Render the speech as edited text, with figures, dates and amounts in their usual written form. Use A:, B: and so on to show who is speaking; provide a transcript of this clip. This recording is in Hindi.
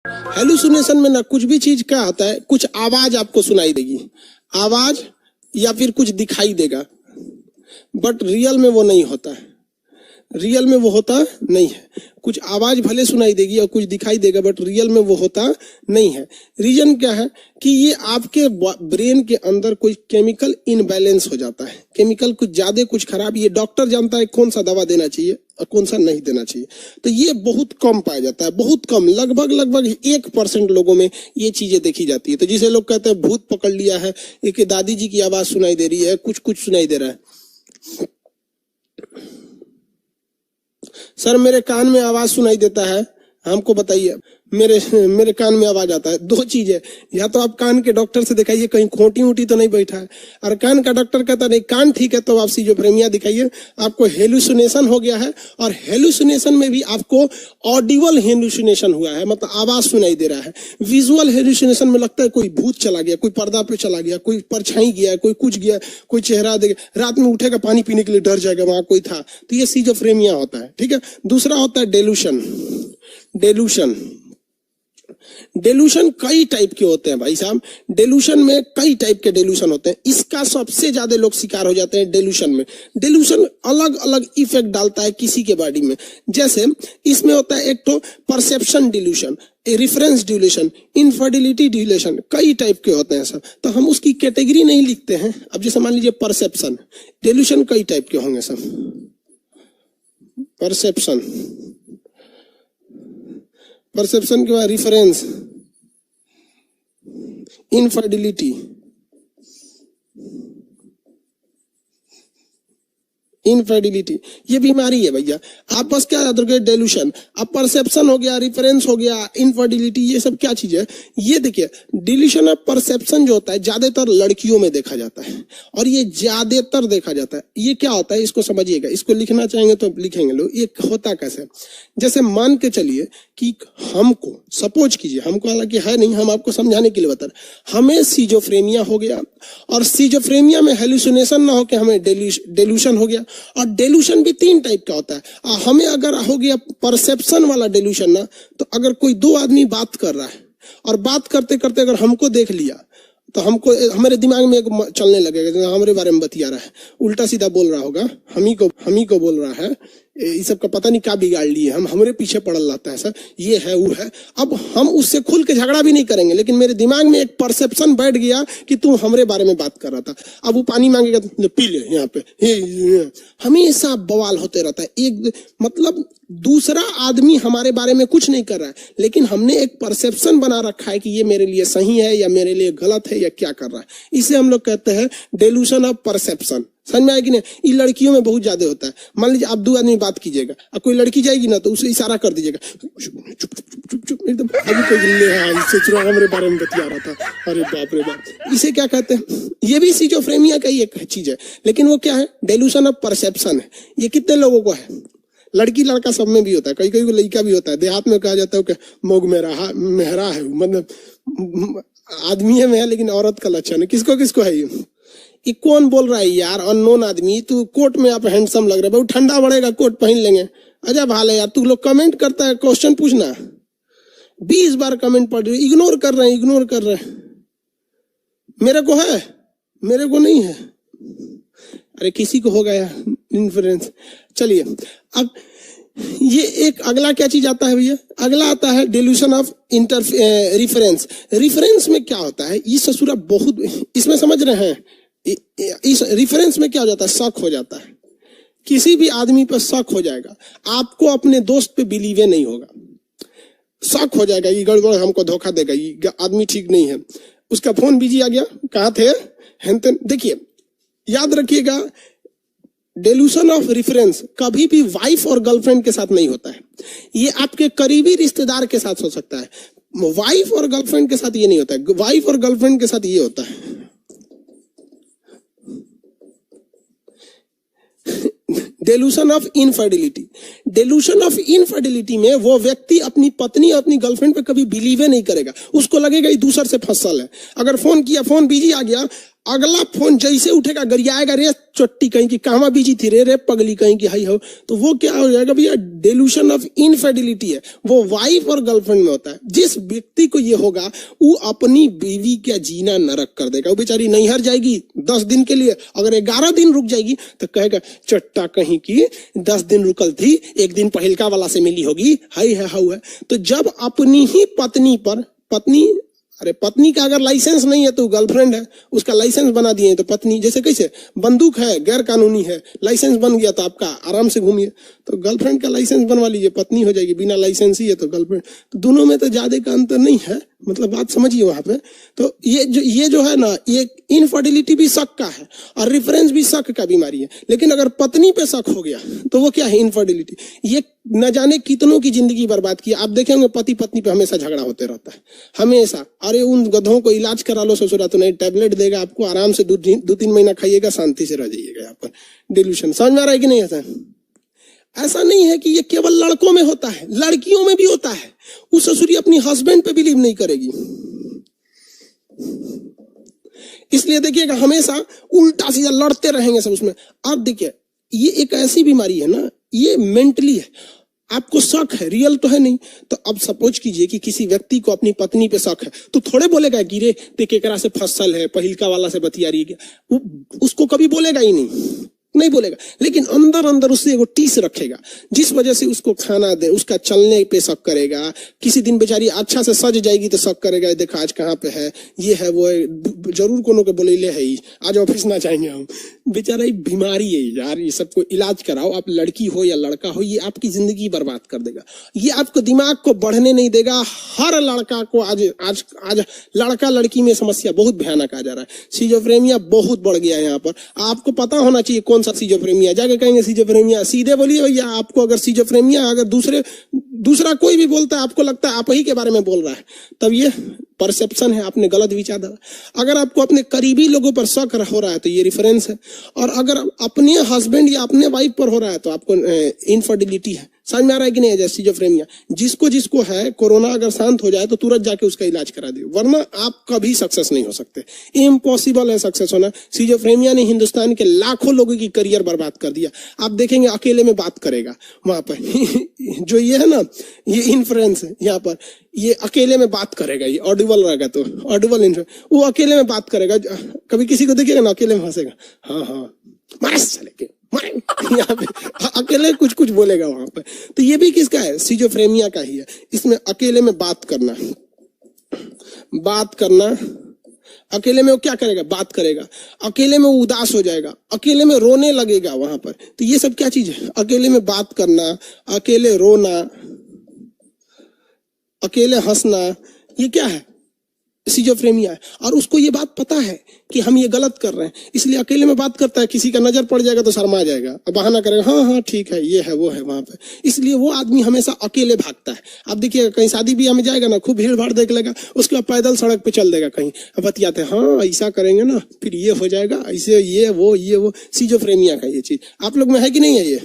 A: हेलुसिनेशन में ना कुछ भी चीज क्या होता है, कुछ आवाज आपको सुनाई देगी, आवाज या फिर कुछ दिखाई देगा, बट रियल में वो नहीं होता है। रियल में वो होता नहीं है। कुछ आवाज भले सुनाई देगी और कुछ दिखाई देगा, बट रियल में वो होता नहीं है। रीजन क्या है कि ये आपके ब्रेन के अंदर कोई केमिकल इनबैलेंस हो जाता है, केमिकल कुछ ज्यादा कुछ खराब। ये डॉक्टर जानता है कौन सा दवा देना चाहिए और कौन सा नहीं देना चाहिए। तो ये बहुत कम पाया जाता है, बहुत कम, लगभग 1% लोगों में ये चीजें देखी जाती है। तो जिसे लोग कहते हैं भूत पकड़ लिया है, एक दादी जी की आवाज सुनाई दे रही है, कुछ सुनाई दे रहा है। सर मेरे कान में आवाज सुनाई देता है, हमको बताइए। मेरे कान में आवाज आता है। दो चीज है, या तो आप कान के डॉक्टर से दिखाइए कहीं खोटी ऊटी तो नहीं बैठा है, और कान का डॉक्टर कहता नहीं कान ठीक है तो आप सिजोफ्रेनिया दिखाइए, आपको हेलुसिनेशन हो गया है। और हेलुसिनेशन में भी आपको ऑडिबल हेलुसिनेशन हुआ है, मतलब आवाज सुनाई दे रहा है। विजुअल हेलुसिनेशन में लगता है कोई भूत चला गया, कोई पर्दा पे चला गया, कोई परछाई गया, कोई कुछ गया, कोई चेहरा देगा, रात में उठेगा पानी पीने के लिए डर जाएगा वहां कोई था। तो ये सिजोफ्रेनिया होता है, ठीक है। दूसरा होता है डेलूशन कई टाइप के होते हैं भाई साहब। डेलूशन में कई टाइप के डेलूशन होते हैं, इसका सबसे ज्यादा लोग शिकार हो जाते हैं डेलूशन में। डेलूशन अलग अलग इफेक्ट डालता है किसी के बॉडी में। जैसे इसमें होता है एक तो perception delusion, reference delusion, infertility delusion, कई टाइप के होते हैं सब। तो हम उसकी कैटेगरी नहीं लिखते हैं। अब जैसे मान लीजिए परसेप्शन डिल्यूशन कई टाइप के होंगे सब। परसेप्शन के बाद रिफरेंस, इनफर्टिलिटी, ये बीमारी है भैया। आप बस क्या याद रखिए, डेलूशन। अब परसेप्शन हो गया, रिफरेंस हो गया, इनफर्टिलिटी, ये सब क्या चीज है। ये देखिए डिल्यूशन ऑफ परसेप्शन जो होता है ज्यादातर लड़कियों में देखा जाता है, और ये ज्यादातर देखा जाता है। ये क्या होता है इसको समझिएगा, इसको लिखना चाहेंगे तो लिखेंगे लोग। ये होता कैसे, जैसे मान के चलिए कि हमको, सपोज कीजिए, हमको हालांकि है नहीं, हम आपको समझाने के लिए बता रहे, हमें सिजोफ्रेनिया हो गया, और सिजोफ्रेनिया में हेलुसिनेशन ना हो के हमें डेल्यूशन हो गया। और डेल्यूशन भी 3 टाइप का होता है। हमें अगर हो गया परसेप्शन वाला डेल्यूशन ना, तो अगर कोई 2 आदमी बात कर रहा है और बात करते करते अगर हमको देख लिया, तो हमको, हमारे दिमाग में एक चलने लगेगा, हमारे बारे में बतिया रहा है, उल्टा सीधा बोल रहा होगा, हम ही को बोल रहा है, ये सब का पता नहीं क्या बिगाड़ लिए, हमारे पीछे पड़ल रहता है सर, ये है वो है। अब हम उससे खुल के झगड़ा भी नहीं करेंगे, लेकिन मेरे दिमाग में एक परसेप्शन बैठ गया कि तू हमारे बारे में बात कर रहा था। अब वो पानी मांगेगा तो पी ले, यहाँ पे हमेशा बवाल होते रहता है। एक मतलब दूसरा आदमी हमारे बारे में कुछ नहीं कर रहा है, लेकिन हमने एक परसेप्शन बना रखा है कि ये मेरे लिए सही है या मेरे लिए गलत है या क्या कर रहा है। इसे हम लोग कहते हैं डेल्यूशन ऑफ परसेप्शन। समझ में आया कि नहीं। ये लड़कियों में बहुत ज्यादा होता है। मान लीजिए आप 2 आदमी बात कीजिएगा, अब कोई लड़की जाएगी ना तो उसे इशारा कर दीजिएगा, चुप एकदम, अभी कोई इससे हमारे बारे में बतिया रहा था, अरे बाप रे बाप। इसे क्या कहते हैं, ये भी सिजोफ्रेनिया का ही एक चीज है, लेकिन वो क्या है, डेल्यूशन ऑफ परसेप्शन है। ये कितने लोगों को है, लड़की लड़का सब में भी होता है, कई को लड़का भी होता है। देहात में कहा जाता है कि मोग मेहरा है, मतलब आदमी में है लेकिन औरत का लक्षण है। किसको किसको है ये कौन बोल रहा है यार, अननोन आदमी। तू कोट में आप हैंडसम लग रहा है, बहुत ठंडा बढ़ेगा कोट पहन लेंगे। अजब हाल है यार, तू लोग कमेंट करता है, क्वेश्चन पूछना 20 बार कमेंट पढ़ रहे, इग्नोर कर रहे हैं। मेरे को है, मेरे को नहीं है, अरे किसी को होगा यार इन्फ्लुएंस। चलिए अब ये एक अगला क्या चीज आता है भैया, अगला आता है डेल्यूशन ऑफ रिफरेंस। रिफरेंस में क्या होता है, ये ससुरा बहुत, इसमें समझ रहे हैं, इस रिफरेंस में क्या हो जाता है, शक हो जाता है। किसी भी आदमी पर शक हो जाएगा, आपको अपने दोस्त पे बिलीव नहीं होगा, शक हो जाएगा, ये गड़बड़, हमको धोखा देगा, ये आदमी ठीक नहीं है। उसका फोन बिजी आ गया, कहाँ थे हेंतन। देखिए याद रखिएगा, डेल्यूशन ऑफ रिफरेंस कभी भी वाइफ और गर्लफ्रेंड के साथ नहीं होता है। ये आपके करीबी रिश्तेदार के साथ हो सकता है, वाइफ और गर्लफ्रेंड के साथ ये नहीं होता है। वाइफ और गर्लफ्रेंड के साथ ये होता है dilution of infertility. Dilution of infertility में वो व्यक्ति अपनी पत्नी और अपनी गर्लफ्रेंड पे कभी बिलीव नहीं करेगा, उसको लगेगा ये दूसर से फसल है। अगर फोन किया, फोन बिजी आ गया, अगला फोन जैसे उठेगा गरियाएगा, रे चट्टी कहीं की कहवा बीजी थी, रे पगली कहीं की हाई हो, तो वो क्या हो जाएगा भैया, डेल्यूशन ऑफ इनफिडेलिटी है, वो वाइफ और गर्लफ्रेंड में होता है। जिस व्यक्ति को ये होगा वो अपनी बीवी का जीना नरक कर देगा। वो बेचारी नैहर जाएगी 10 दिन के लिए, अगर 11 दिन रुक जाएगी तो कहेगा चट्टा कहीं की 10 दिन रुकल थी, एक दिन पहिलका वाला से मिली होगी, हाई है हाउ है। तो जब अपनी ही पत्नी पर पत्नी का अगर लाइसेंस नहीं है तो गर्लफ्रेंड है, उसका लाइसेंस बना दिए तो पत्नी, जैसे कैसे बंदूक है गैर कानूनी है, लाइसेंस बन गया तो आपका आराम से घूमिए, तो गर्लफ्रेंड का लाइसेंस बनवा लीजिए, पत्नी हो जाएगी, बिना लाइसेंस ही है तो गर्लफ्रेंड। तो दोनों में तो ज्यादा का अंतर नहीं है, मतलब बात समझिए वहां पे। तो ये जो है ना, ये इनफर्टिलिटी भी शक का है और रेफरेंस भी शक का बीमारी है। लेकिन अगर पत्नी पे शक हो गया तो वो क्या है, इनफर्टिलिटी। ये न जाने कितनों की जिंदगी बर्बाद की। आप देखेंगे पति पत्नी पे हमेशा झगड़ा होते रहता है, हमेशा। अरे उन गधों को इलाज करा लो ससुरा, तो नहीं, टैबलेट देगा आपको, आराम से 2-3 महीना खाइएगा, शांति से रह जाइएगा। यहाँ पर डिल्यूशन समझ में आ रहा है कि नहीं? ऐसा नहीं है कि ये केवल लड़कों में होता है, लड़कियों में भी होता है। वो ससुरी अपनी हस्बैंड पे बिलीव नहीं करेगी, इसलिए देखिएगा हमेशा उल्टा सीधा लड़ते रहेंगे सब उसमें। अब देखिए ये एक ऐसी बीमारी है ना, ये मेंटली है, आपको शक है, रियल तो है नहीं। तो अब सपोज कीजिए कि किसी व्यक्ति को अपनी पत्नी पे शक है, तो थोड़े बोलेगा गिरे ते केकरा से फसल है, पहिलका वाला से बतिया रही है, वो उसको कभी बोलेगा ही नहीं बोलेगा। लेकिन अंदर अंदर उससे एगो टीस रखेगा, जिस वजह से उसको खाना दे, उसका चलने पे शक करेगा। किसी दिन बेचारी अच्छा से सज जाएगी तो शक करेगा, देखा आज कहाँ पे है, ये है वो है, जरूर कोनो के बोलेले है, आज ऑफिस ना जाएंगे हम। बेचारा ये बीमारी है यार, ये सबको इलाज कराओ। आप लड़की हो या लड़का हो, ये आपकी जिंदगी बर्बाद कर देगा, ये आपको दिमाग को बढ़ने नहीं देगा। हर लड़का को आज लड़का लड़की में समस्या बहुत भयानक आ जा रहा है, सिजोफ्रेनिया बहुत बढ़ गया है। यहाँ पर आपको पता होना चाहिए कौन सा सिजोफ्रेनिया। जाके कहेंगे सिजोफ्रेनिया, सीधे बोलिए भैया, आपको अगर सिजोफ्रेनिया अगर दूसरा कोई भी बोलता है, आपको लगता है आप ही के बारे में बोल रहा है, तब ये परसेप्शन है, आपने गलत विचार। अगर आपको अपने करीबी लोगों पर शक हो रहा है तो ये रेफरेंस है, और अगर अपने हस्बैंड या अपने वाइफ पर हो रहा है तो आपको इनफर्टिलिटी है। समझ में आ रहा है कि नहीं? जैसे सिजोफ्रेनिया जिसको है, कोरोना अगर शांत हो जाए तो तुरंत जाके उसका इलाज करा दियो, वरना आप कभी सक्सेस नहीं हो सकते, इम्पॉसिबल है सक्सेस होना। सिजोफ्रेनिया ने हिंदुस्तान के लाखों लोगों की करियर बर्बाद कर दिया। आप देखेंगे अकेले में बात करेगा वहां पर जो ये है ना, ये इन्फ्लुएंस है यहाँ पर, ये अकेले में बात करेगा, ये ऑडिबल रहेगा तो ऑडिबल वो अकेले में बात करेगा। कभी किसी को देखिएगा ना अकेले में हंसेगा, हाँ यहाँ पे अकेले कुछ बोलेगा वहां पे। तो ये भी किसका है? सिजोफ्रेनिया का ही है। इसमें अकेले में बात करना, अकेले में वो क्या करेगा? बात करेगा, अकेले में वो उदास हो जाएगा, अकेले में रोने लगेगा वहां पर। तो ये सब क्या चीज है? अकेले में बात करना, अकेले रोना, अकेले हंसना, ये क्या है? सिजोफ्रेनिया है। और उसको ये बात पता है कि हम ये गलत कर रहे हैं, इसलिए अकेले में बात करता है। किसी का नजर पड़ जाएगा तो शर्मा जाएगा, बहाना करेगा, हाँ ठीक है, ये है वो है वहां पे। इसलिए वो आदमी हमेशा अकेले भागता है। आप देखिएगा कहीं शादी ब्याह में जाएगा ना, खूब भीड़ भाड़ देख लेगा, उसके बाद पैदल सड़क पे चल देगा कहीं, बतियाते हैं, हाँ ऐसा करेंगे ना फिर ये हो जाएगा, ऐसे ये वो सिजोफ्रेनिया का ये चीज आप लोग में है कि नहीं है? ये